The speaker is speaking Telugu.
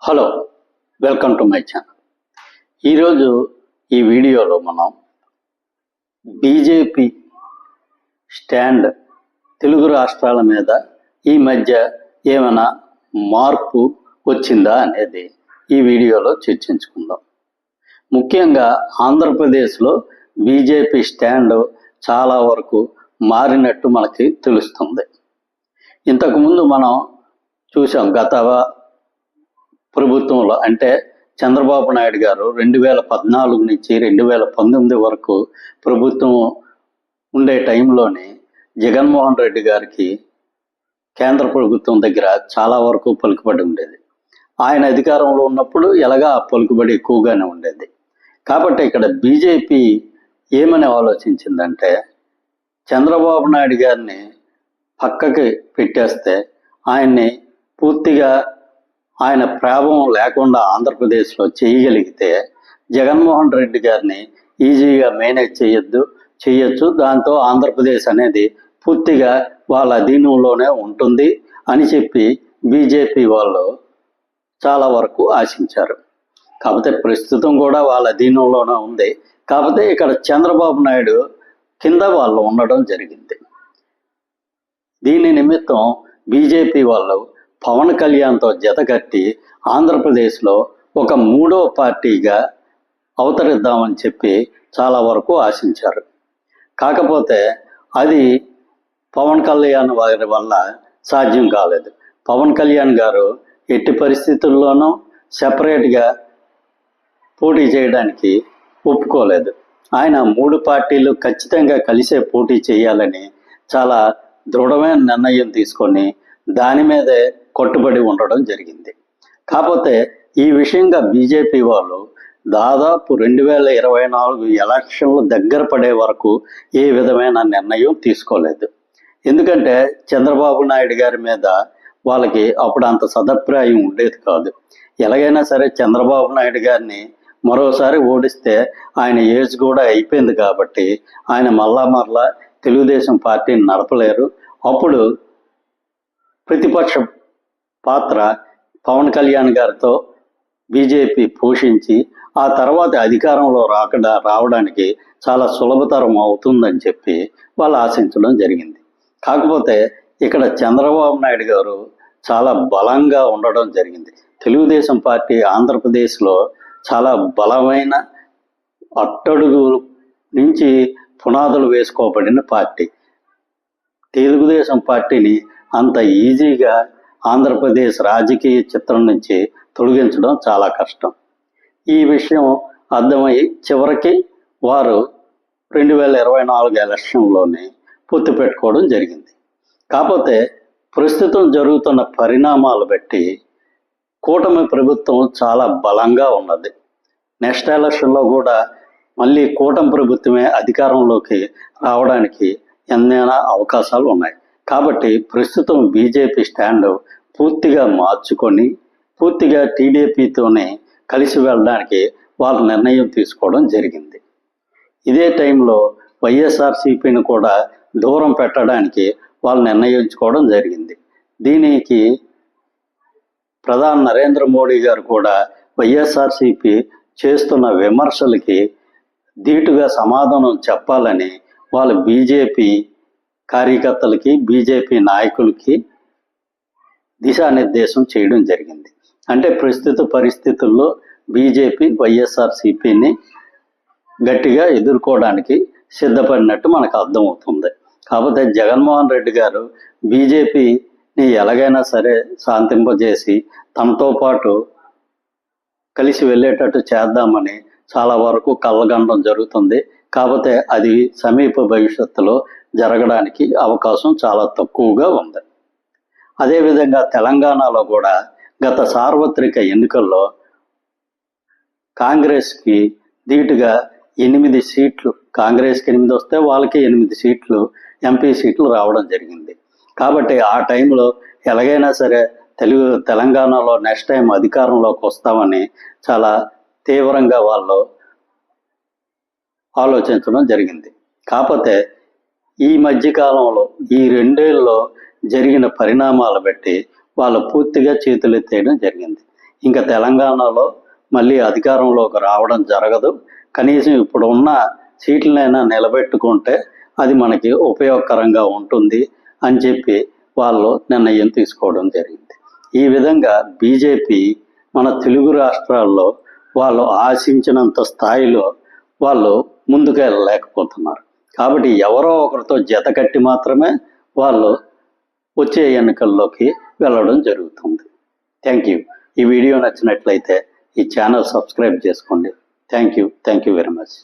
Hello, welcome to my channel. ఈరోజు ఈ వీడియోలో మనం బీజేపీ స్టాండ్ తెలుగు రాష్ట్రాల మీద ఈ మధ్య ఏమైనా మార్పు వచ్చిందా అనేది ఈ వీడియోలో చర్చించుకుందాం. ముఖ్యంగా ఆంధ్రప్రదేశ్లో బీజేపీ స్టాండ్ చాలా వరకు మారినట్టు మనకి తెలుస్తుంది. ఇంతకుముందు మనం చూసాం, గత ప్రభుత్వంలో అంటే చంద్రబాబు నాయుడు గారు 2014 నుంచి 2019 వరకు ప్రభుత్వం ఉండే టైంలోనే జగన్మోహన్ రెడ్డి గారికి కేంద్ర ప్రభుత్వం దగ్గర చాలా వరకు పలుకుబడి ఉండేది. ఆయన అధికారంలో ఉన్నప్పుడు ఎలాగా ఆ పలుకుబడి ఎక్కువగానే ఉండేది. కాబట్టి ఇక్కడ బీజేపీ ఏమని ఆలోచించిందంటే, చంద్రబాబు నాయుడు గారిని పక్కకి పెట్టేస్తే ఆయన్ని పూర్తిగా ఆయన ప్రభావం లేకుండా ఆంధ్రప్రదేశ్లో చేయగలిగితే జగన్మోహన్ రెడ్డి గారిని ఈజీగా మేనేజ్ చేయొచ్చు. దాంతో ఆంధ్రప్రదేశ్ అనేది పూర్తిగా వాళ్ళ అధీనంలోనే ఉంటుంది అని చెప్పి బీజేపీ వాళ్ళు చాలా వరకు ఆశించారు. కాకపోతే ప్రస్తుతం కూడా వాళ్ళ అధీనంలోనే ఉంది. కాకపోతే ఇక్కడ చంద్రబాబు నాయుడు కింద వాళ్ళు ఉండడం జరిగింది. దీని నిమిత్తం బీజేపీ వాళ్ళు పవన్ కళ్యాణ్తో జతకట్టి ఆంధ్రప్రదేశ్లో ఒక మూడో పార్టీగా అవతరిద్దామని చెప్పి చాలా వరకు ఆశించారు. కాకపోతే అది పవన్ కళ్యాణ్ వారి వల్ల సాధ్యం కాలేదు. పవన్ కళ్యాణ్ గారు ఎట్టి పరిస్థితుల్లోనూ సెపరేట్గా పోటీ చేయడానికి ఒప్పుకోలేదు. ఆయన మూడు పార్టీలు ఖచ్చితంగా కలిసే పోటీ చేయాలని చాలా దృఢమైన నిర్ణయం తీసుకొని దాని మీదే కట్టుబడి ఉండడం జరిగింది. కాకపోతే ఈ విషయంగా బీజేపీ వాళ్ళు దాదాపు 2024 ఎలక్షన్లు దగ్గర పడే వరకు ఏ విధమైన నిర్ణయం తీసుకోలేదు. ఎందుకంటే చంద్రబాబు నాయుడు గారి మీద వాళ్ళకి అప్పుడు అంత సదభిప్రాయం ఉండేది కాదు. ఎలాగైనా సరే చంద్రబాబు నాయుడు గారిని మరోసారి ఓడిస్తే ఆయన ఏజ్ కూడా అయిపోయింది కాబట్టి ఆయన మరలా తెలుగుదేశం పార్టీని నడపలేరు. అప్పుడు ప్రతిపక్ష పాత్ర పవన్ కళ్యాణ్ గారితో బీజేపీ పోషించి ఆ తర్వాత అధికారంలో రావడానికి చాలా సులభతరం అవుతుందని చెప్పి వాళ్ళు ఆశించడం జరిగింది. కాకపోతే ఇక్కడ చంద్రబాబు నాయుడు గారు చాలా బలంగా ఉండడం జరిగింది. తెలుగుదేశం పార్టీ ఆంధ్రప్రదేశ్లో చాలా బలమైన అట్టడుగు నుంచి పునాదులు వేసుకోబడిన పార్టీ. తెలుగుదేశం పార్టీని అంత ఈజీగా ఆంధ్రప్రదేశ్ రాజకీయ చిత్రం నుంచి తొలగించడం చాలా కష్టం. ఈ విషయం అర్థమై చివరికి వారు 2024 ఎలక్షన్లోనే పొత్తు పెట్టుకోవడం జరిగింది. కాకపోతే ప్రస్తుతం జరుగుతున్న పరిణామాలు బట్టి కూటమి ప్రభుత్వం చాలా బలంగా ఉన్నది. నెక్స్ట్ ఎలక్షన్లో కూడా మళ్ళీ కూటమి ప్రభుత్వమే అధికారంలోకి రావడానికి ఎన్నైనా అవకాశాలు ఉన్నాయి. కాబట్టి ప్రస్తుతం బీజేపీ స్టాండ్ పూర్తిగా మార్చుకొని పూర్తిగా టీడీపీతోనే కలిసి వెళ్ళడానికి వాళ్ళు నిర్ణయం తీసుకోవడం జరిగింది. ఇదే టైంలో వైఎస్ఆర్సీపీని కూడా దూరం పెట్టడానికి వాళ్ళు నిర్ణయించుకోవడం జరిగింది. దీనికి ప్రధాని నరేంద్ర మోడీ గారు కూడా వైఎస్ఆర్సీపీ చేస్తున్న విమర్శలకి ధీటుగా సమాధానం చెప్పాలని వాళ్ళు బీజేపీ కార్యకర్తలకి బీజేపీ నాయకులకి దిశానిర్దేశం చేయడం జరిగింది. అంటే ప్రస్తుత పరిస్థితుల్లో బీజేపీ వైఎస్ఆర్సీపీని గట్టిగా ఎదుర్కోవడానికి సిద్ధపడినట్టు మనకు అర్థమవుతుంది. కాకపోతే జగన్మోహన్ రెడ్డి గారు బీజేపీని ఎలాగైనా సరే శాంతింపజేసి తనతో పాటు కలిసి వెళ్ళేటట్టు చేద్దామని చాలా వరకు కళ్ళగనడం జరుగుతుంది. కాకపోతే అది సమీప భవిష్యత్తులో జరగడానికి అవకాశం చాలా తక్కువగా ఉంది. అదేవిధంగా తెలంగాణలో కూడా గత సార్వత్రిక ఎన్నికల్లో కాంగ్రెస్కి ధీటుగా 8 సీట్లు, కాంగ్రెస్కి 8 వస్తే వాళ్ళకి 8 సీట్లు ఎంపీ సీట్లు రావడం జరిగింది. కాబట్టి ఆ టైంలో ఎలాగైనా సరే తెలంగాణలో నెక్స్ట్ టైం అధికారంలోకి వస్తామని చాలా తీవ్రంగా వాళ్ళు ఆలోచించడం జరిగింది. కాకపోతే ఈ మధ్యకాలంలో ఈ 2 ఏళ్ళలో జరిగిన పరిణామాలు బట్టి వాళ్ళు పూర్తిగా చేతులెత్తేయడం జరిగింది. ఇంకా తెలంగాణలో మళ్ళీ అధికారంలోకి రావడం జరగదు. కనీసం ఇప్పుడు ఉన్న సీట్లనైనా నిలబెట్టుకుంటే అది మనకి ఉపయోగకరంగా ఉంటుంది అని చెప్పి వాళ్ళు నిర్ణయం తీసుకోవడం జరిగింది. ఈ విధంగా బీజేపీ మన తెలుగు రాష్ట్రాల్లో వాళ్ళు ఆశించినంత స్థాయిలో వాళ్ళు ముందుకు వెళ్ళలేకపోతున్నారు. కాబట్టి ఎవరో ఒకరితో జత కట్టి మాత్రమే వాళ్ళు వచ్చే ఎన్నికల్లోకి వెళ్ళడం జరుగుతుంది. Thank you. ఈ వీడియో నచ్చినట్లయితే ఈ ఛానల్ సబ్స్క్రైబ్ చేసుకోండి. Thank you very much.